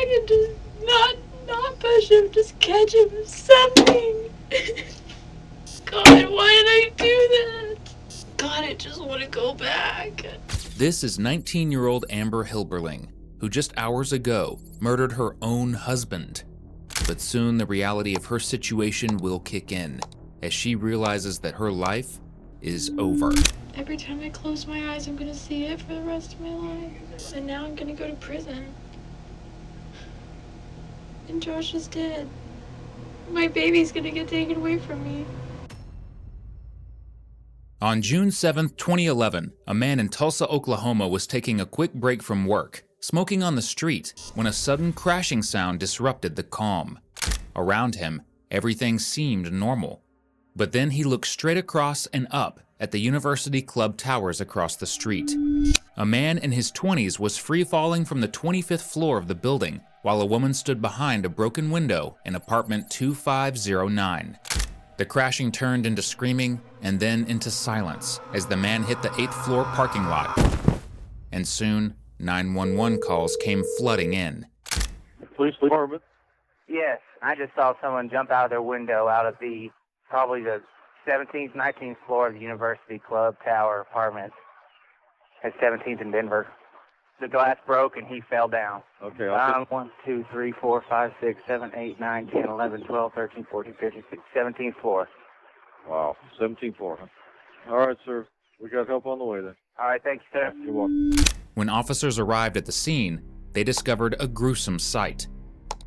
can just not push him, just catch him, something. God, why did I do that? God, I just want to go back. This is 19-year-old Amber Hilberling, who just hours ago murdered her own husband. But soon the reality of her situation will kick in as she realizes that her life is over. Every time I close my eyes, I'm gonna see it for the rest of my life. And now I'm gonna go to prison. And Josh is dead. My baby's gonna get taken away from me. On June 7, 2011, a man in Tulsa, Oklahoma was taking a quick break from work, smoking on the street, when a sudden crashing sound disrupted the calm. Around him, everything seemed normal. But then he looked straight across and up at the University Club towers across the street. A man in his 20s was free-falling from the 25th floor of the building, while a woman stood behind a broken window in apartment 2509. The crashing turned into screaming and then into silence as the man hit the 8th floor parking lot. And soon, 911 calls came flooding in. Police department? Yes, I just saw someone jump out of their window out of probably the 17th, 19th floor of the University Club Tower apartments at 17th and Denver. The glass broke and he fell down. Okay, 1, 2, 3, 4, 5, 6, 7, 8, 9, 10, 11, 12, 13, 14, 15, 16, 17th floor. Wow, 17th floor, huh? All right, sir. We got help on the way then. All right, thank you, sir. You're welcome. When officers arrived at the scene, they discovered a gruesome sight.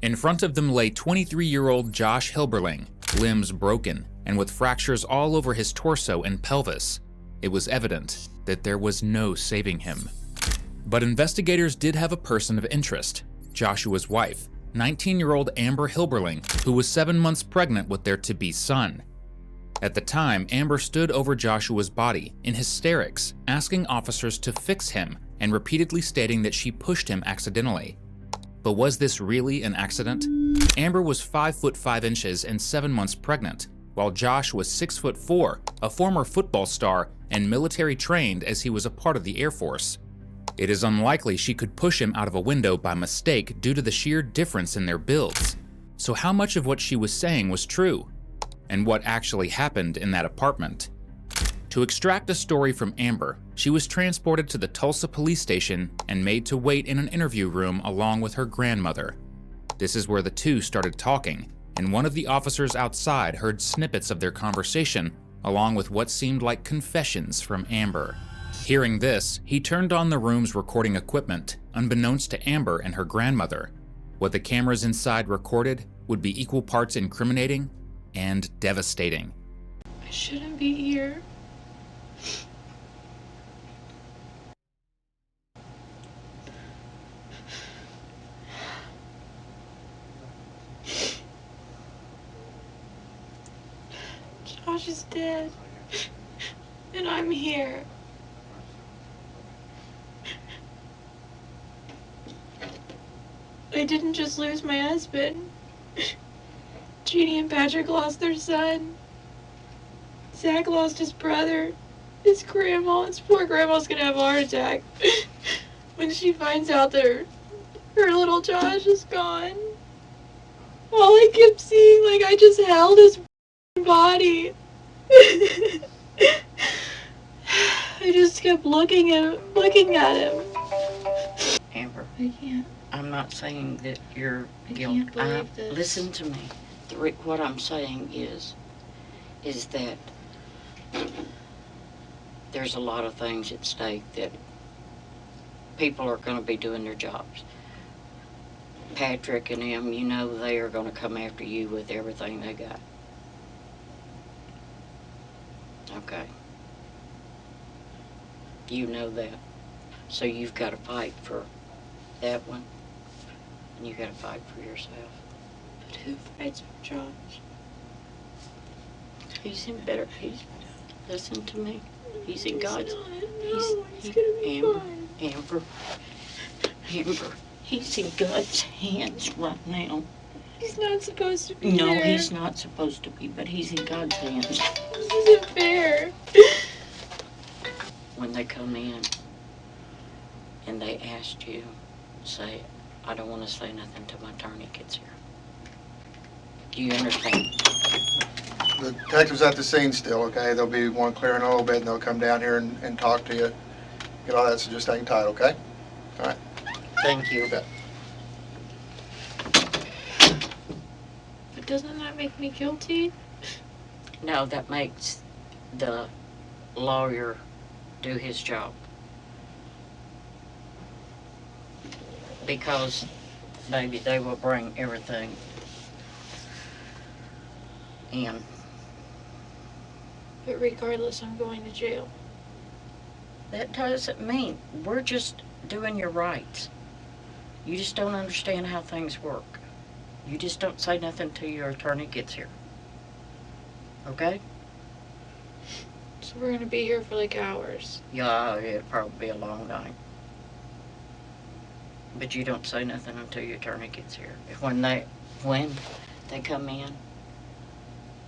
In front of them lay 23-year-old Josh Hilberling, limbs broken and with fractures all over his torso and pelvis. It was evident that there was no saving him. But investigators did have a person of interest, Joshua's wife, 19-year-old Amber Hilberling, who was 7 months pregnant with their to-be son. At the time, Amber stood over Joshua's body in hysterics, asking officers to fix him and repeatedly stating that she pushed him accidentally. But was this really an accident? Amber was 5 foot 5 inches and 7 months pregnant, while Josh was 6 foot 4, a former football star and military trained as he was a part of the Air Force. It is unlikely she could push him out of a window by mistake due to the sheer difference in their builds. So how much of what she was saying was true? And what actually happened in that apartment? To extract a story from Amber, she was transported to the Tulsa police station and made to wait in an interview room along with her grandmother. This is where the two started talking, and one of the officers outside heard snippets of their conversation along with what seemed like confessions from Amber. Hearing this, he turned on the room's recording equipment, unbeknownst to Amber and her grandmother. What the cameras inside recorded would be equal parts incriminating and devastating. I shouldn't be here. Josh is dead. And I'm here. I didn't just lose my husband. Jeannie and Patrick lost their son. Zach lost his brother. His grandma. His poor grandma's gonna have a heart attack when she finds out that her little Josh is gone. All I kept seeing, like, I just held his body. I just kept looking at him. Amber, I can't. I'm not saying that you're I guilty. can't believe this. Listen to me. What I'm saying is that there's a lot of things at stake that people are going to be doing their jobs. Patrick and them, you know, they are going to come after you with everything they got. Okay. You know that. So you've got to fight for that one, and you got to fight for yourself. But who fights for Josh? He's in better. Listen to me. He's in God's. He's gonna be fine. Amber. He's in God's hands right now. He's not supposed to be No, there. he's not supposed to be, but he's in God's hands. This isn't fair. When they come in and they asked you, say, I don't want to say nothing till my attorney gets here. Do you understand? The detective's at the scene still, okay? There'll be one clearing in a little bit, and they'll come down here and talk to you. Get all that, so just hang tight, okay? All right. Thank you. You bet. But doesn't that make me guilty? No, that makes the lawyer do his job. Because maybe they will bring everything in. But regardless, I'm going to jail. That doesn't mean we're just doing your rights. You just don't understand how things work. You just don't say nothing till your attorney gets here. Okay? So we're gonna be here for like hours. Yeah, it'll probably be a long night. But you don't say nothing until your attorney gets here. When they come in,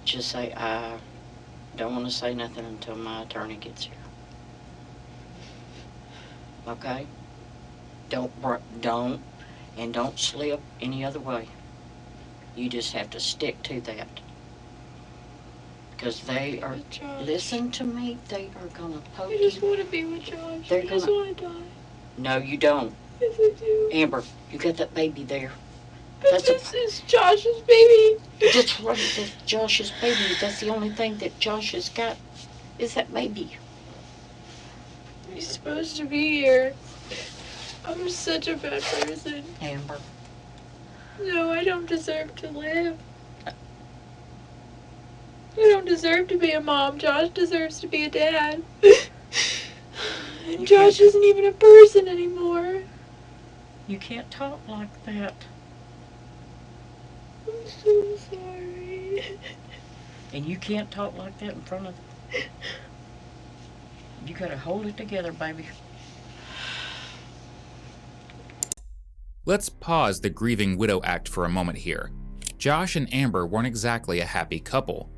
just say, I don't want to say nothing until my attorney gets here. Okay? Don't slip any other way. You just have to stick to that. Because they are, With Josh. listen to me, they are gonna poke I just you. want to be with Josh. They're I just gonna- want to die. No, you don't. Yes, I do. Amber, you got that baby there. But That's this is Josh's baby. That's right, that's Josh's baby. That's the only thing that Josh has got is that baby. He's supposed to be here. I'm such a bad person. Amber. No, I don't deserve to live. I don't deserve to be a mom. Josh deserves to be a dad. And Josh isn't even a person anymore. You can't talk like that. I'm so sorry. And you can't talk like that in front of them. You gotta hold it together, baby. Let's pause the Grieving Widow Act for a moment here. Josh and Amber weren't exactly a happy couple.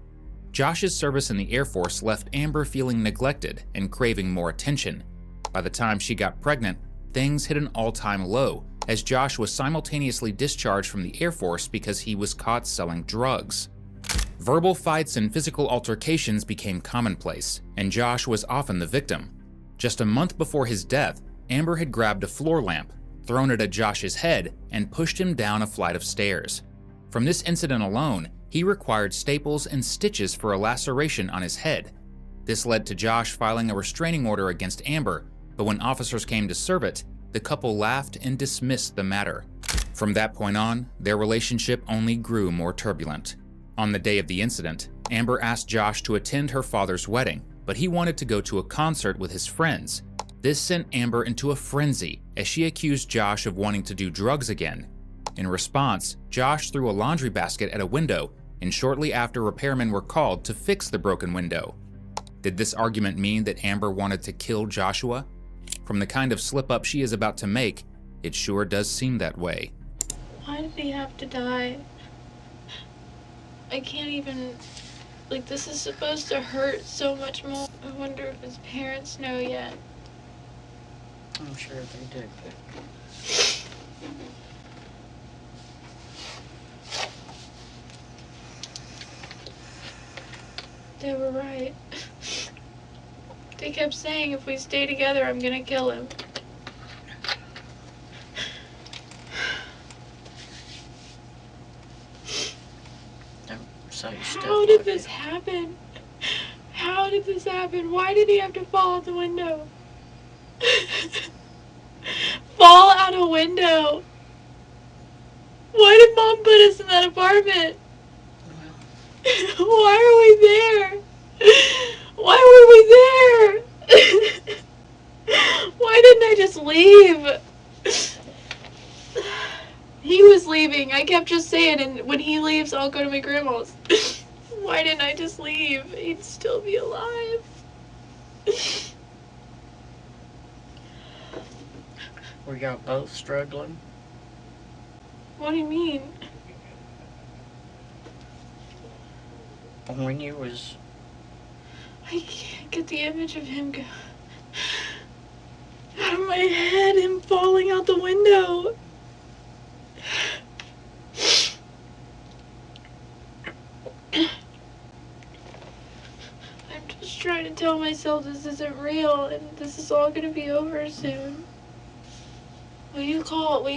Josh's service in the Air Force left Amber feeling neglected and craving more attention. By the time she got pregnant, things hit an all-time low, as Josh was simultaneously discharged from the Air Force because he was caught selling drugs. Verbal fights and physical altercations became commonplace, and Josh was often the victim. Just a month before his death, Amber had grabbed a floor lamp, thrown it at Josh's head, and pushed him down a flight of stairs. From this incident alone, he required staples and stitches for a laceration on his head. This led to Josh filing a restraining order against Amber, but when officers came to serve it, the couple laughed and dismissed the matter. From that point on, their relationship only grew more turbulent. On the day of the incident, Amber asked Josh to attend her father's wedding, but he wanted to go to a concert with his friends. This sent Amber into a frenzy as she accused Josh of wanting to do drugs again. In response, Josh threw a laundry basket at a window, and shortly after, repairmen were called to fix the broken window. Did this argument mean that Amber wanted to kill Joshua? From the kind of slip-up she is about to make, it sure does seem that way. Why did he have to die? I can't even... Like, this is supposed to hurt so much more. I wonder if his parents know yet. I'm sure they do. They were right. They kept saying, if we stay together, I'm gonna kill him. Don't say stuff How did like this that. happen? How did this happen? Why did he have to fall out the window? Fall out a window? Why did Mom put us in that apartment? Why are we there? Why were we there? Why didn't I just leave? He was leaving. I kept just saying, and when he leaves, I'll go to my grandma's. Why didn't I just leave? He'd still be alive. Were y'all both struggling? What do you mean? When you was... I can't get the image of him out of my head, him falling out the window. can't tell myself this isn't real and this is all gonna be over soon. Will you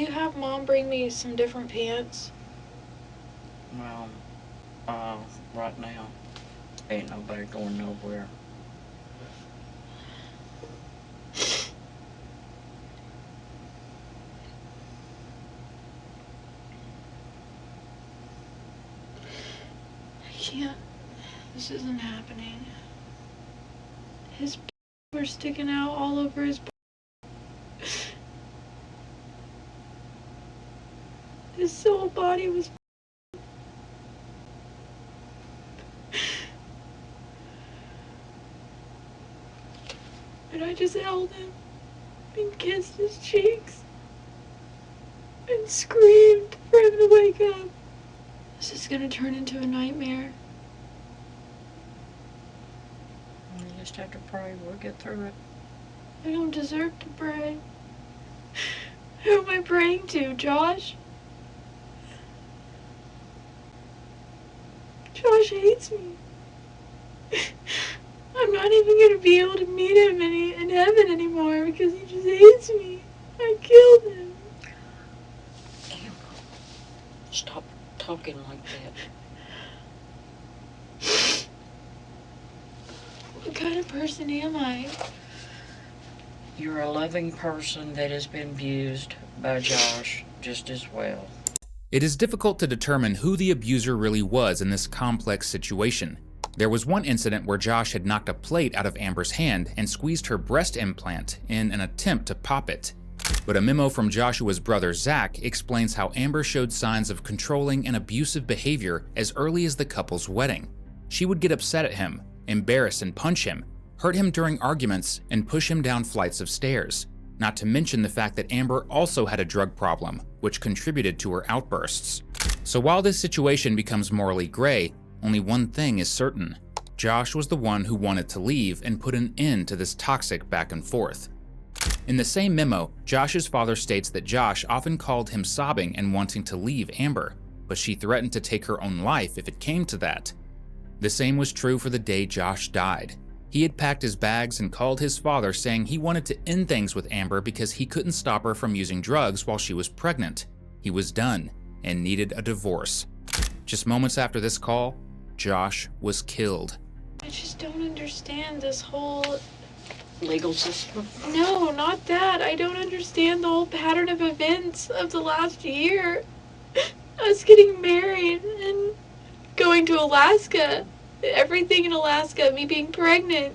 have Mom bring me some different pants? Well, right now, ain't nobody going nowhere. I can't. This isn't happening. His were sticking out all over his his whole body was and I just held him and kissed his cheeks and screamed for him to wake up. This is gonna turn into a nightmare. You just have to pray. We'll get through it. I don't deserve to pray. Who am I praying to, Josh? Josh hates me. I'm not even gonna be able to meet him in heaven anymore because he just hates me. I killed him. Amber, stop talking like that. What kind of person am I? You're a loving person that has been abused by Josh just as well. It is difficult to determine who the abuser really was in this complex situation. There was one incident where Josh had knocked a plate out of Amber's hand and squeezed her breast implant in an attempt to pop it. But a memo from Joshua's brother Zach explains how Amber showed signs of controlling and abusive behavior as early as the couple's wedding. She would get upset at him, embarrass and punch him, hurt him during arguments, and push him down flights of stairs. Not to mention the fact that Amber also had a drug problem, which contributed to her outbursts. So while this situation becomes morally gray, only one thing is certain. Josh was the one who wanted to leave and put an end to this toxic back and forth. In the same memo, Josh's father states that Josh often called him sobbing and wanting to leave Amber, but she threatened to take her own life if it came to that. The same was true for the day Josh died. He had packed his bags and called his father saying he wanted to end things with Amber because he couldn't stop her from using drugs while she was pregnant. He was done and needed a divorce. Just moments after this call, Josh was killed. I just don't understand this whole... Legal system? No, not that. I don't understand the whole pattern of events of the last year. Us getting married and going to Alaska. Everything in Alaska, me being pregnant,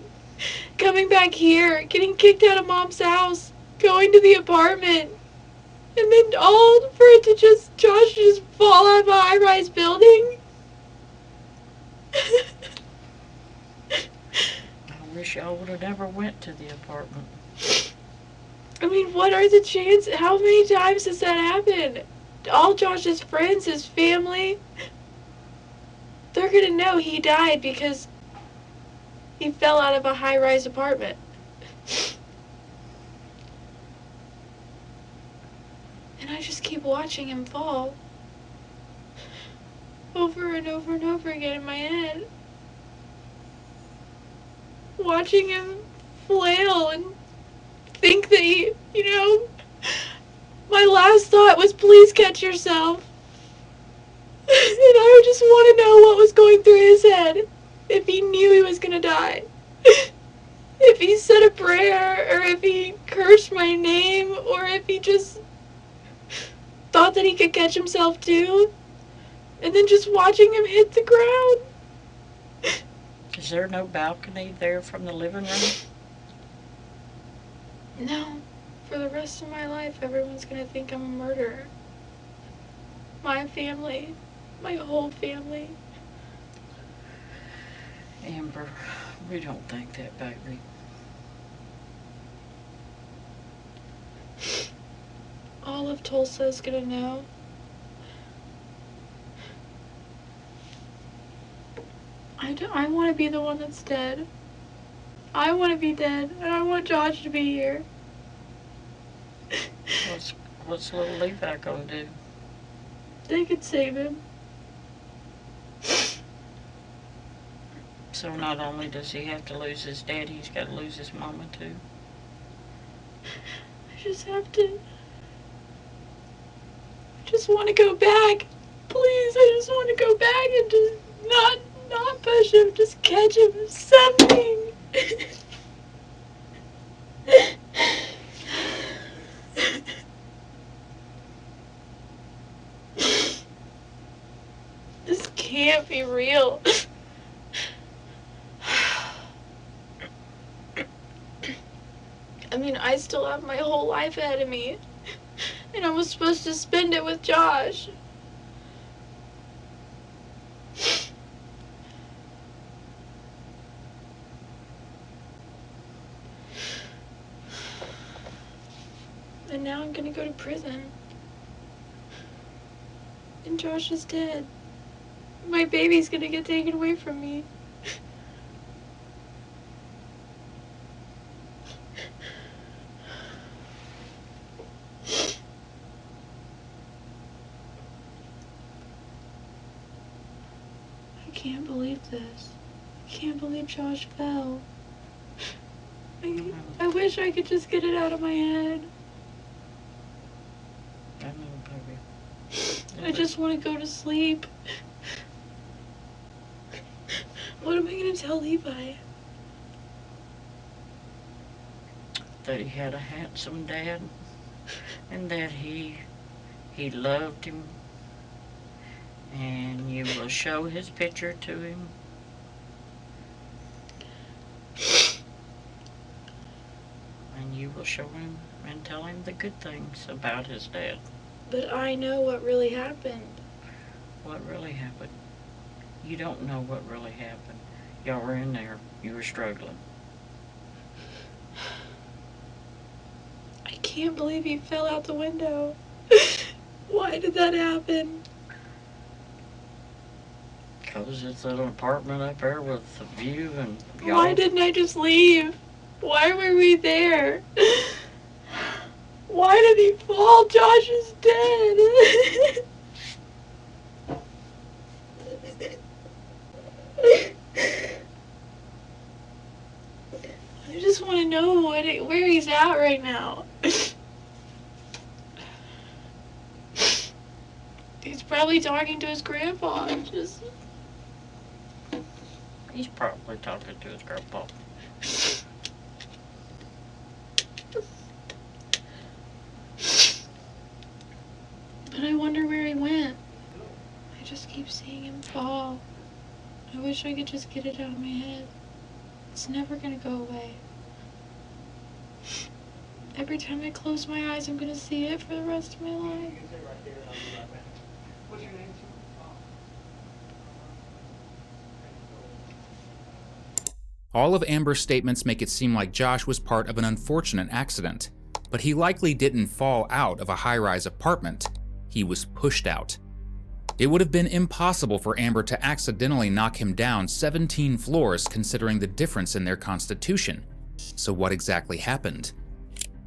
coming back here, getting kicked out of Mom's house, going to the apartment, and then all for it to Josh just fall out of a high-rise building. I wish y'all would have never went to the apartment. I mean, what are the chances? How many times has that happened? All Josh's friends, his family, they're gonna know he died because he fell out of a high-rise apartment. And I just keep watching him fall. Over and over and over again in my head. Watching him flail and think that my last thought was, please catch yourself. And I just want to know what was going through his head. If he knew he was gonna die. If he said a prayer, or if he cursed my name, or if he just thought that he could catch himself too. And then just watching him hit the ground. Is there no balcony there from the living room? No. For the rest of my life, everyone's gonna think I'm a murderer. My family. My whole family. Amber, we don't think that, baby. All of Tulsa is gonna know. I want to be the one that's dead. I want to be dead, and I want Josh to be here. What's little Levi gonna do? They could save him. So not only does he have to lose his dad, he's got to lose his mama too. I just have to. I just want to go back. Please, I just want to go back and just not push him, just catch him, something. This can't be real. I mean, I still have my whole life ahead of me. And I was supposed to spend it with Josh. And now I'm gonna go to prison. And Josh is dead. My baby's gonna get taken away from me. I can't believe this. I can't believe Josh fell. I wish I could just get it out of my head. I know, baby. I just want to go to sleep. What am I going to tell Levi? That he had a handsome dad, and that he loved him, and you will show his picture to him. And you will show him and tell him the good things about his dad. But I know what really happened. What really happened? You don't know what really happened. Y'all were in there. You were struggling. I can't believe he fell out the window. Why did that happen? Because it's an apartment up there with a view and y'all... Why didn't I just leave? Why were we there? Why did he fall? Josh is dead. I just want to know where he's at right now. He's probably talking to his grandpa. He's probably talking to his grandpa. But I wonder where he went. I just keep seeing him fall. I wish I could just get it out of my head. It's never gonna go away. Every time I close my eyes, I'm gonna see it for the rest of my life. All of Amber's statements make it seem like Josh was part of an unfortunate accident, but he likely didn't fall out of a high-rise apartment. He was pushed out. It would have been impossible for Amber to accidentally knock him down 17 floors considering the difference in their constitution. So what exactly happened?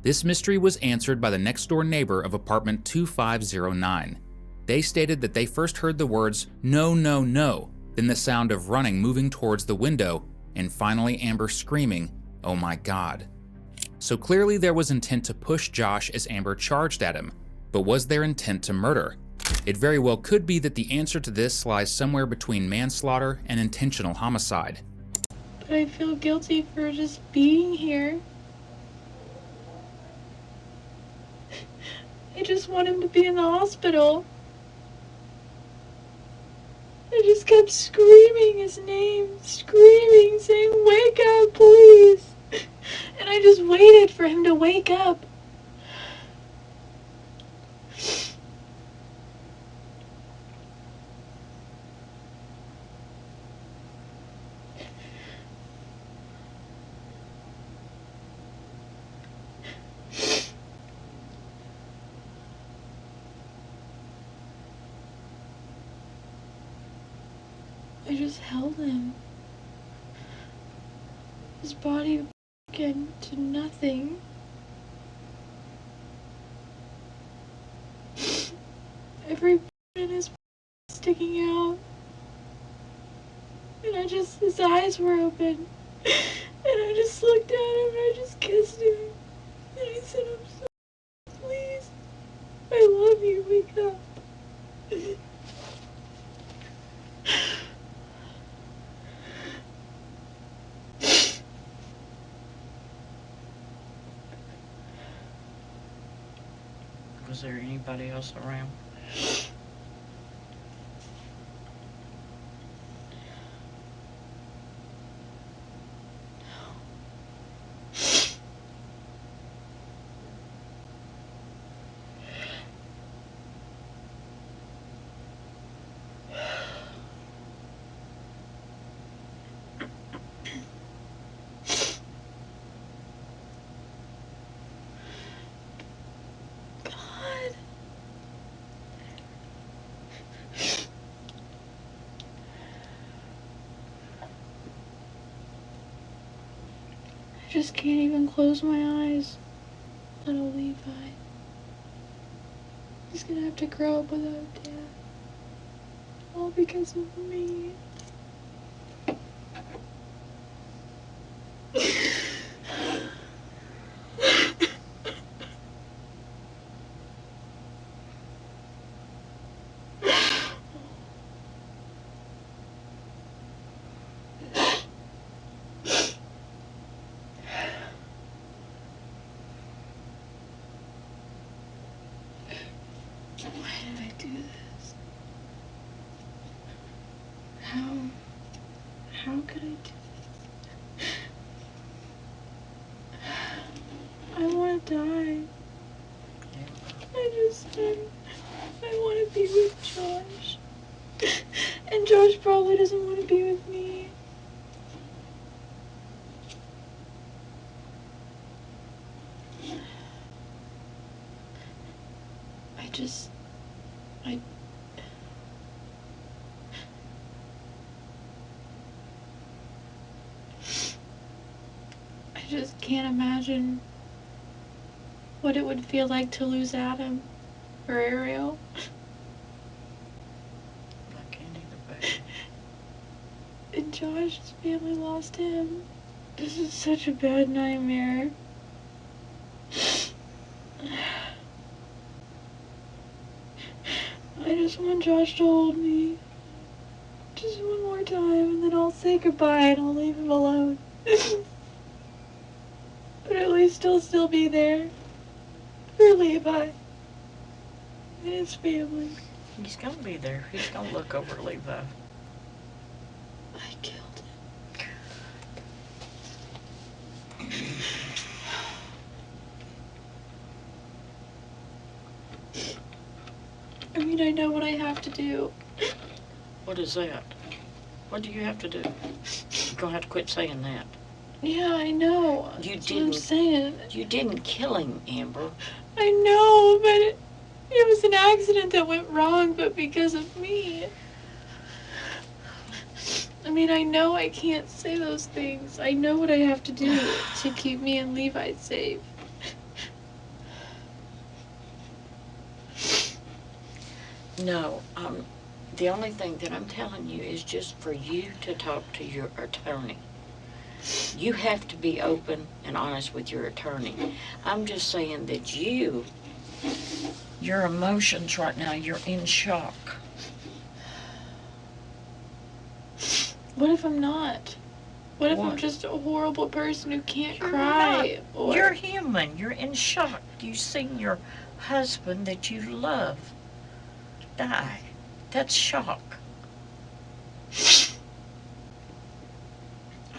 This mystery was answered by the next-door neighbor of apartment 2509. They stated that they first heard the words, "No, no, no," then the sound of running moving towards the window, and finally Amber screaming, "Oh my God." So clearly there was intent to push Josh as Amber charged at him, but was there intent to murder? It very well could be that the answer to this lies somewhere between manslaughter and intentional homicide. But I feel guilty for just being here. I just want him to be in the hospital. I just kept screaming his name, screaming, saying, "Wake up, please." And I just waited for him to wake up. I just held him. His body broken to nothing. Every bone in his sticking out. And his eyes were open. And I just looked at him and I just kissed him. And I said, I'm sorry, please. I love you, wake up. Was there anybody else around? God. I just can't even close my eyes. Little Levi. He's gonna have to grow up without Dad. All because of me. Why did I do this? How could I do this? I want to die. I want to be with Josh. And Josh probably doesn't want to be with me. I just can't imagine what it would feel like to lose Adam or Ariel. I can't either, baby. And Josh's family lost him. This is such a bad nightmare. I just want Josh to hold me. Just one more time, and then I'll say goodbye and I'll leave him alone. But at least he'll still be there for Levi and his family. He's gonna be there. He's gonna look over Levi. I killed him. I mean, I know what I have to do. What is that? What do you have to do? You're gonna have to quit saying that. Yeah, I know. You That's what I'm didn't. saying. You didn't kill him, Amber. I know, but it was an accident that went wrong, but because of me. I mean, I know I can't say those things. I know what I have to do to keep me and Levi safe. No, the only thing that I'm telling you is just for you to talk to your attorney. You have to be open and honest with your attorney. I'm just saying that your emotions right now, you're in shock. What if I'm not? What if I'm What? just a horrible person who can't You're cry? Or... You're human. You're in shock. You've seen your husband that you love die. That's shock.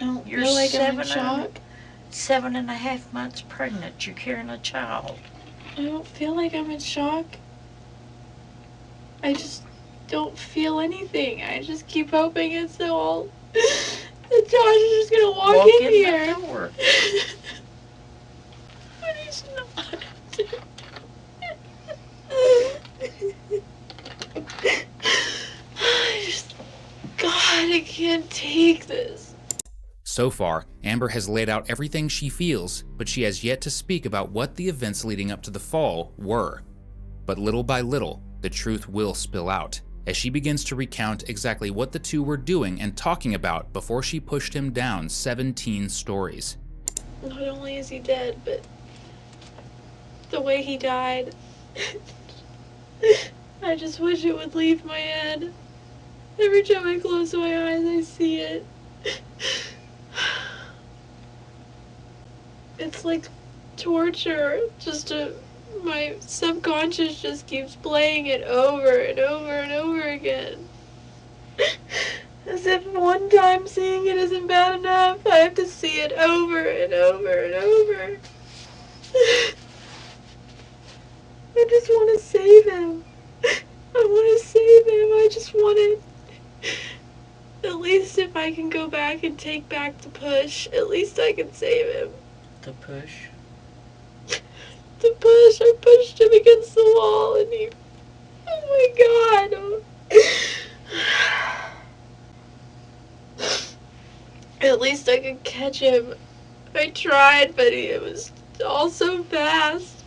I don't You're feel like I'm in shock. 7.5 months pregnant. You're carrying a child. I don't feel like I'm in shock. I just don't feel anything. I just keep hoping it's all that Josh is just gonna walk in here. The door. But he's not. God, I can't take this. So far, Amber has laid out everything she feels, but she has yet to speak about what the events leading up to the fall were. But little by little, the truth will spill out, as she begins to recount exactly what the two were doing and talking about before she pushed him down 17 stories. Not only is he dead, but the way he died. I just wish it would leave my head. Every time I close my eyes, I see it. It's like torture. My subconscious just keeps playing it over and over and over again. As if one time seeing it isn't bad enough, I have to see it over and over and over. I just want to save him. I want to save him. I just want it. At least if I can go back and take back the push, at least I can save him. The push? The push. I pushed him against the wall and he... Oh my god. At least I could catch him. I tried, but it was all so fast.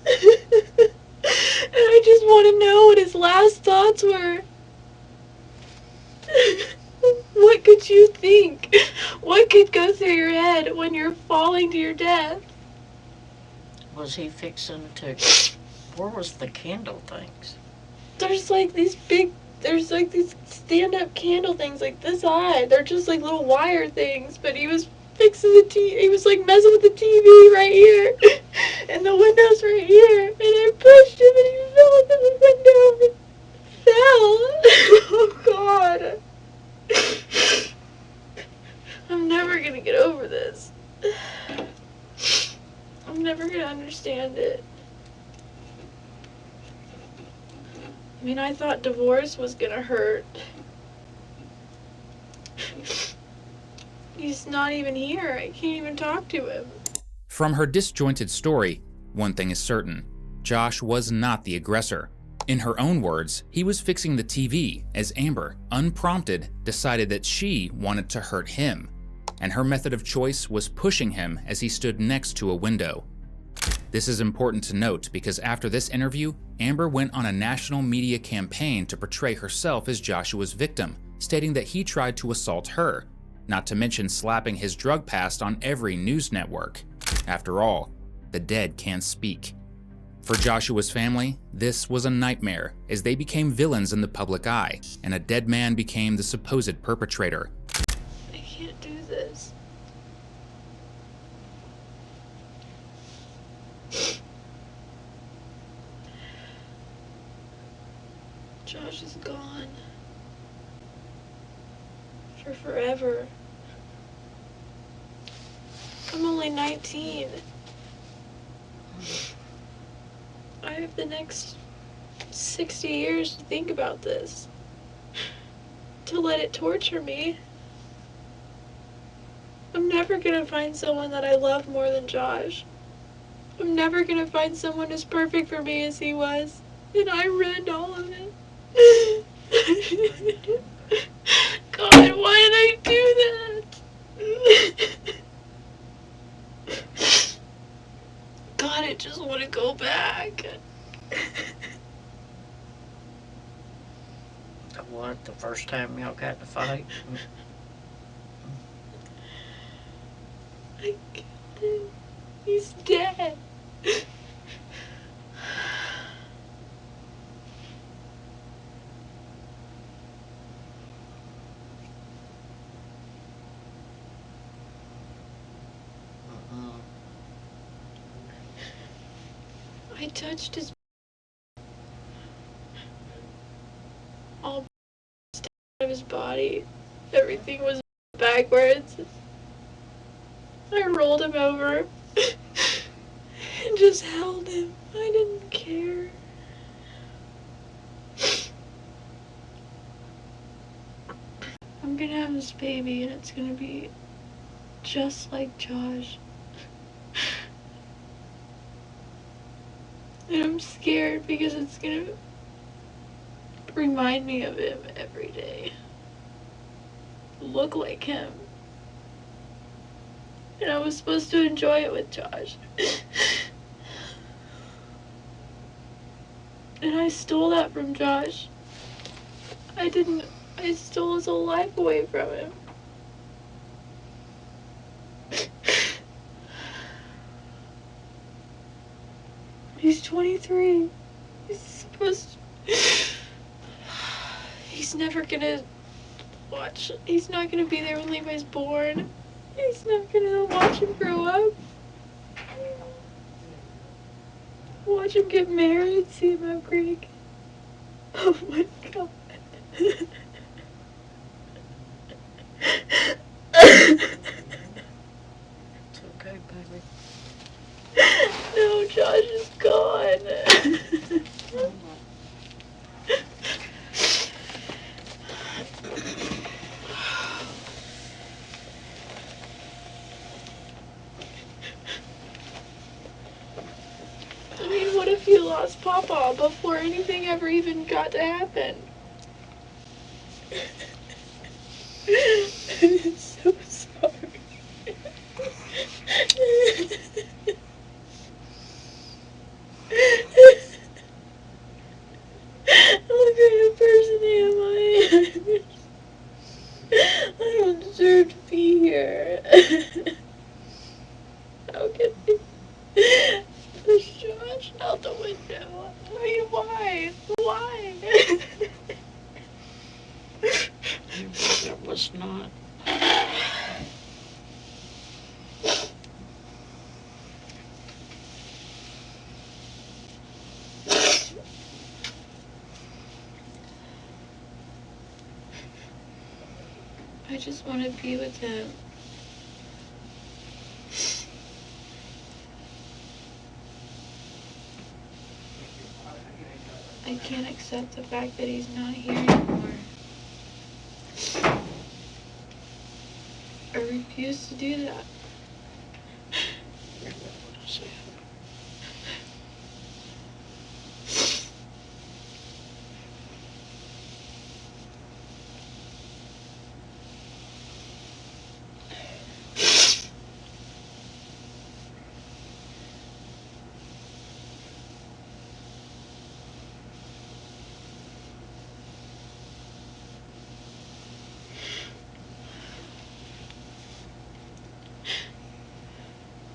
And I just want to know what his last thoughts were. What could you think? What could go through your head when you're falling to your death? Was he fixing to... Where was the candle things? There's like these stand-up candle things like this high. They're just like little wire things, but he was fixing the TV. He was like messing with the TV right here. And the window's right here. And I pushed him and he fell into the window and fell. Oh god. I'm never gonna get over this. I'm never gonna understand it. I mean, I thought divorce was gonna hurt. He's not even here. I can't even talk to him. From her disjointed story, one thing is certain: Josh was not the aggressor. In her own words, he was fixing the TV as Amber, unprompted, decided that she wanted to hurt him, and her method of choice was pushing him as he stood next to a window. This is important to note because after this interview, Amber went on a national media campaign to portray herself as Joshua's victim, stating that he tried to assault her, not to mention slapping his drug past on every news network. After all, the dead can't speak. For Joshua's family, this was a nightmare as they became villains in the public eye, and a dead man became the supposed perpetrator. I can't do this. Josh is gone. For forever. I'm only 19. I have the next 60 years to think about this. To let it torture me. I'm never gonna find someone that I love more than Josh. I'm never gonna find someone as perfect for me as he was. And I ruined all of it. God, why did I do that? God, I just want to go back. What, the first time y'all got in a fight? I killed him. He's dead. I touched his all of his body. Everything was backwards. I rolled him over and just held him. I didn't care. I'm gonna have this baby and it's gonna be just like Josh. And I'm scared because it's gonna remind me of him every day. Look like him. And I was supposed to enjoy it with Josh. And I stole that from Josh. I stole his whole life away from him. He's 23. He's supposed to... He's never gonna watch... He's not gonna be there when Levi's born. He's not gonna watch him grow up. Watch him get married, see him upgrade. Oh my god. It's okay, baby. No, Josh is gone. I mean, what if you lost Papa before anything ever even got to happen? I'm so sorry. What kind of person am I? I don't deserve to be here. How can I push Josh out the window? I mean, why? Why? It was not. I just want to be with him. I can't accept the fact that he's not here anymore. I refuse to do that.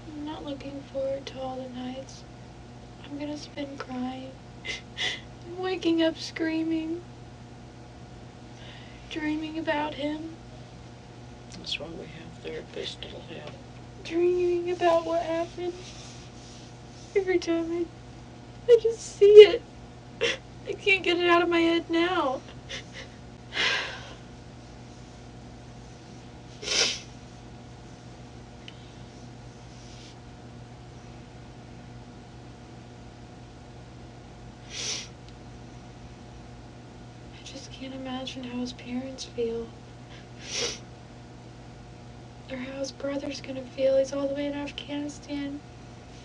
I'm not looking forward to all the nights I'm gonna spend crying and waking up screaming, dreaming about him, That's why we have therapists that'll help. dreaming about what happened. Every time I just see it. I can't get it out of my head now. I just can't imagine how his parents feel. Or how his brother's gonna feel. He's all the way in Afghanistan.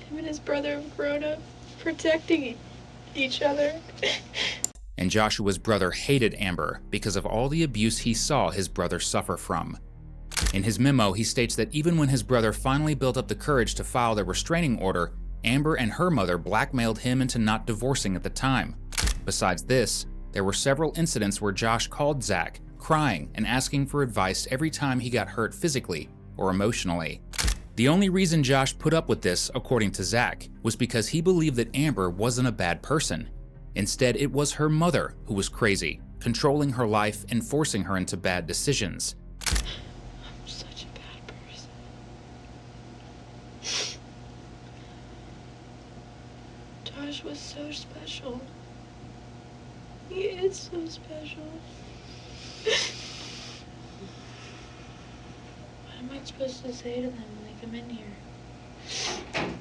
Him and his brother have grown up protecting each other. And Joshua's brother hated Amber because of all the abuse he saw his brother suffer from. In his memo, he states that even when his brother finally built up the courage to file the restraining order, Amber and her mother blackmailed him into not divorcing at the time. Besides this, there were several incidents where Josh called Zach, crying and asking for advice every time he got hurt physically or emotionally. The only reason Josh put up with this, according to Zach, was because he believed that Amber wasn't a bad person. Instead, it was her mother who was crazy, controlling her life and forcing her into bad decisions. I'm such a bad person. Josh was so special. He is so special. What am I supposed to say to them when they come in here?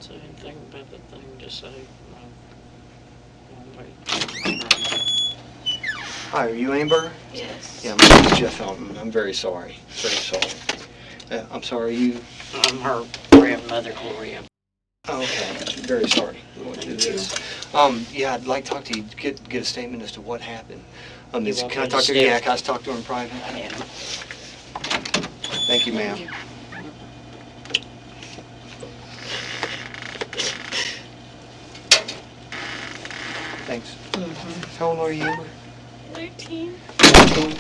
Say anything about the thing, just say, Hi, are you Amber? Yes. Yeah, my name's Jeff Elton. I'm very sorry. Very sorry. I'm sorry, you... I'm her grandmother, Gloria. Oh, okay. Very sorry. We went through this. Yeah, I'd like to talk to you, get a statement as to what happened. Can I talk to her? Yeah, can I talk to her in private? Yeah. Thank you, ma'am. Thanks. How old are you, Amber? 13. to him?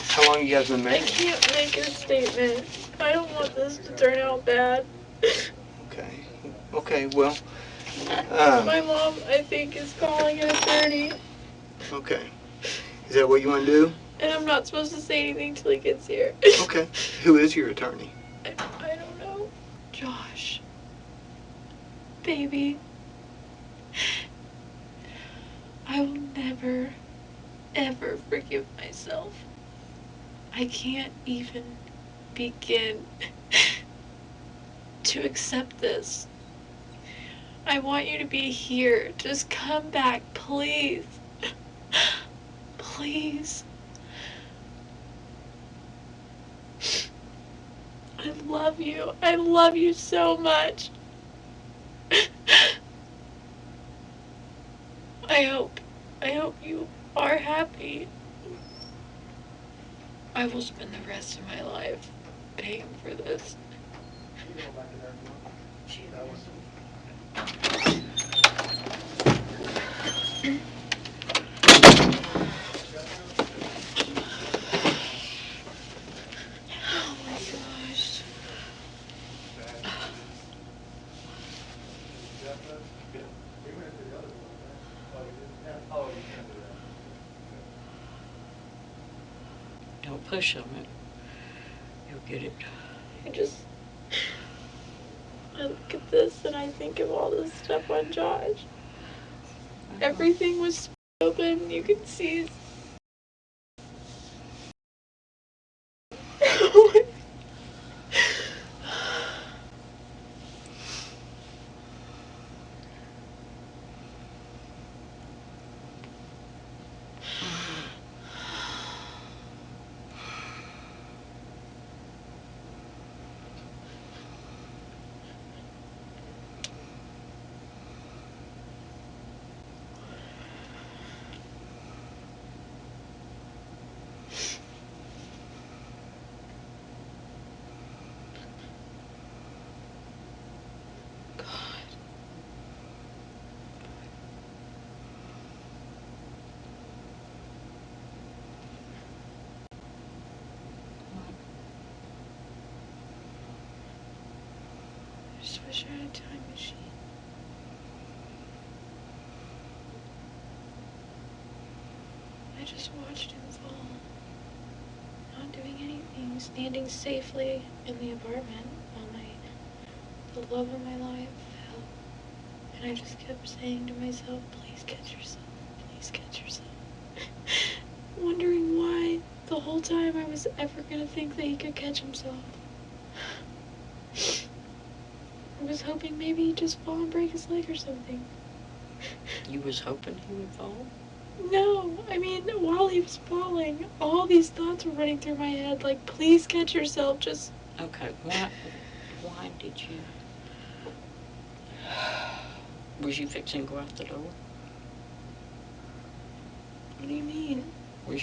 How long you guys been I married? can't make a statement. I don't want this to turn out bad. Okay. Okay, well, My mom, I think, is calling an attorney, okay. Is that what you want to do? and I'm not supposed to say anything till he gets here. Okay. Who is your attorney? I don't know. Josh. Baby. I will never, ever forgive myself. I can't even begin to accept this. I want you to be here. Just come back, please. Please. I love you. I love you so much. I hope you are happy. I will spend the rest of my life paying for this. Oh my gosh. Don't push on it. You'll get it. I look at this and I think of all this stuff on Josh. Everything was open. You can see his... I just wish I had a time machine. I just watched him fall. Not doing anything, standing safely in the apartment while the love of my life fell. And I just kept saying to myself, please catch yourself, please catch yourself. Wondering why the whole time I was ever gonna think that he could catch himself. I was hoping maybe he'd just fall and break his leg or something. You was hoping he would fall? No, I mean, while he was falling, all these thoughts were running through my head, like, please catch yourself, just... Okay, why did you... Was you fixing to go out the door? What do you mean? When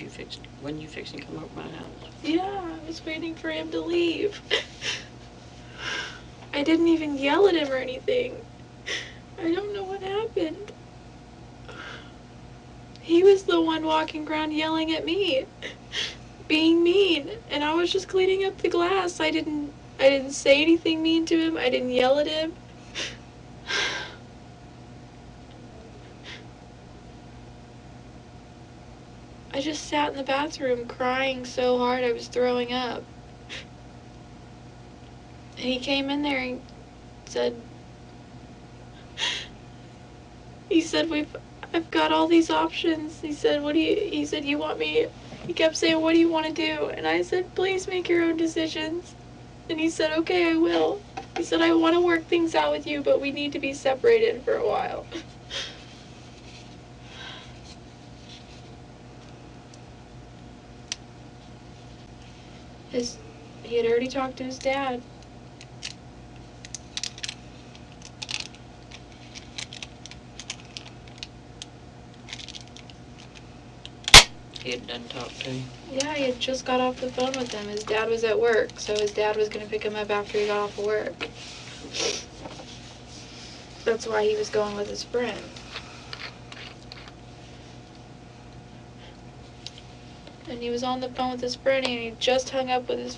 you fixing to come over my house? Yeah, I was waiting for him to leave. I didn't even yell at him or anything. I don't know what happened. He was the one walking around yelling at me, being mean, and I was just cleaning up the glass. I didn't say anything mean to him. I didn't yell at him. I just sat in the bathroom crying so hard I was throwing up. And he came in there and said, I've got all these options. He said, you want me, he kept saying, what do you want to do? And I said, please make your own decisions. And he said, okay, I will. He said, I want to work things out with you, but we need to be separated for a while. He had already talked to his dad. He had done talk to him? Yeah, he had just got off the phone with him. His dad was at work, so his dad was going to pick him up after he got off of work. That's why he was going with his friend. and he was on the phone with his friend, and he just hung up with his...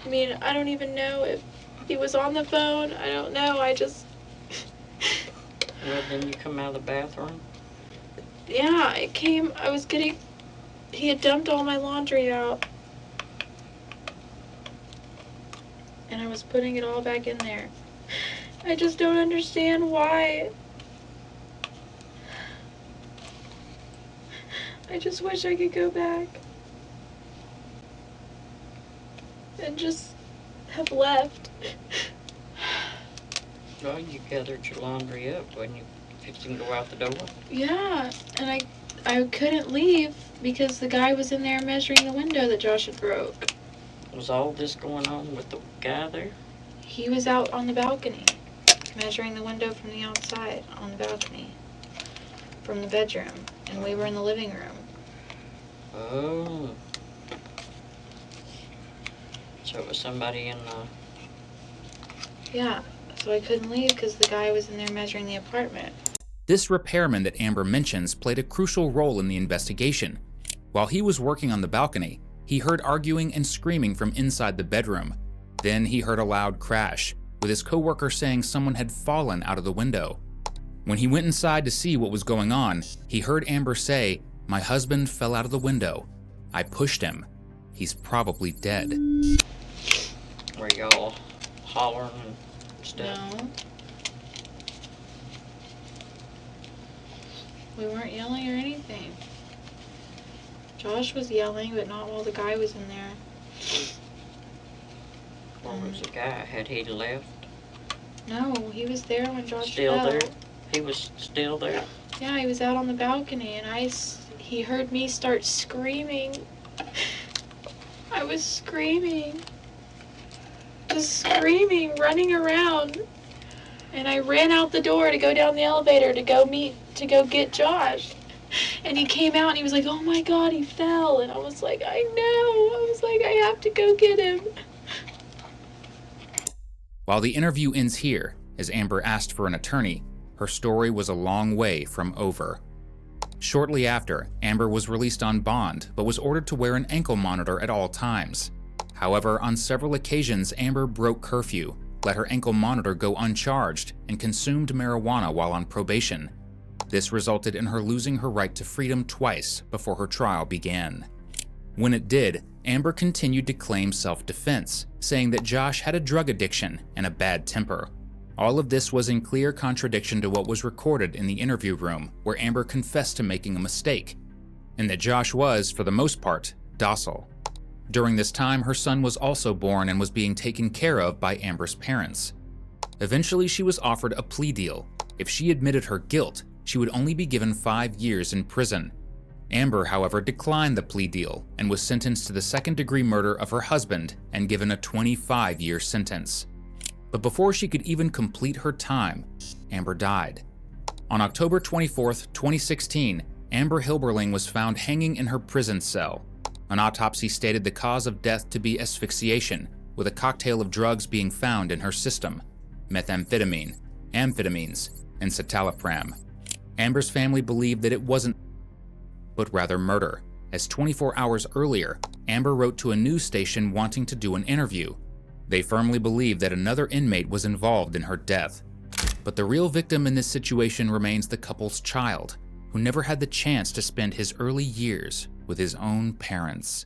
I mean, I don't even know if he was on the phone. I don't know. I just... Well, then you come out of the bathroom? Yeah, I was getting... He had dumped all my laundry out. And I was putting it all back in there. I just don't understand why. I just wish I could go back and just have left. Well, you gathered your laundry up when you fixing to go out the door. Yeah, and I couldn't leave because the guy was in there measuring the window that Josh had broke. Was all this going on with the guy there? He was out on the balcony, measuring the window from the outside on the balcony, from the bedroom, and we were in the living room. Oh. So it was somebody in the... Yeah, so I couldn't leave because the guy was in there measuring the apartment. This repairman that Amber mentions played a crucial role in the investigation. While he was working on the balcony, he heard arguing and screaming from inside the bedroom. Then he heard a loud crash, with his coworker saying someone had fallen out of the window. When he went inside to see what was going on, he heard Amber say, "My husband fell out of the window. I pushed him. He's probably dead." Were y'all hollering and stuff? No. We weren't yelling or anything. Josh was yelling, but not while the guy was in there. Where was the guy? Had he left? No, he was there when Josh Still fell. there? He was still there? Yeah, he was out on the balcony, and he heard me start screaming. I was screaming. Just screaming, running around. And I ran out the door to go down the elevator to go get Josh. And he came out and he was like, "Oh my God, he fell." And I was like, "I know." I was like, "I have to go get him." While the interview ends here, as Amber asked for an attorney, her story was a long way from over. Shortly after, Amber was released on bond, but was ordered to wear an ankle monitor at all times. However, on several occasions, Amber broke curfew, let her ankle monitor go uncharged, and consumed marijuana while on probation. This resulted in her losing her right to freedom twice before her trial began. When it did, Amber continued to claim self-defense, saying that Josh had a drug addiction and a bad temper. All of this was in clear contradiction to what was recorded in the interview room, where Amber confessed to making a mistake, and that Josh was, for the most part, docile. During this time, her son was also born and was being taken care of by Amber's parents. Eventually, she was offered a plea deal. If she admitted her guilt, she would only be given 5 years in prison. Amber, however, declined the plea deal and was sentenced to the second-degree murder of her husband and given a 25-year sentence. But before she could even complete her time, Amber died. On October 24, 2016, Amber Hilberling was found hanging in her prison cell. An autopsy stated the cause of death to be asphyxiation, with a cocktail of drugs being found in her system: methamphetamine, amphetamines, and citalopram. Amber's family believed that it wasn't, but rather murder, as 24 hours earlier, Amber wrote to a news station wanting to do an interview. They firmly believed that another inmate was involved in her death. But the real victim in this situation remains the couple's child, who never had the chance to spend his early years with his own parents.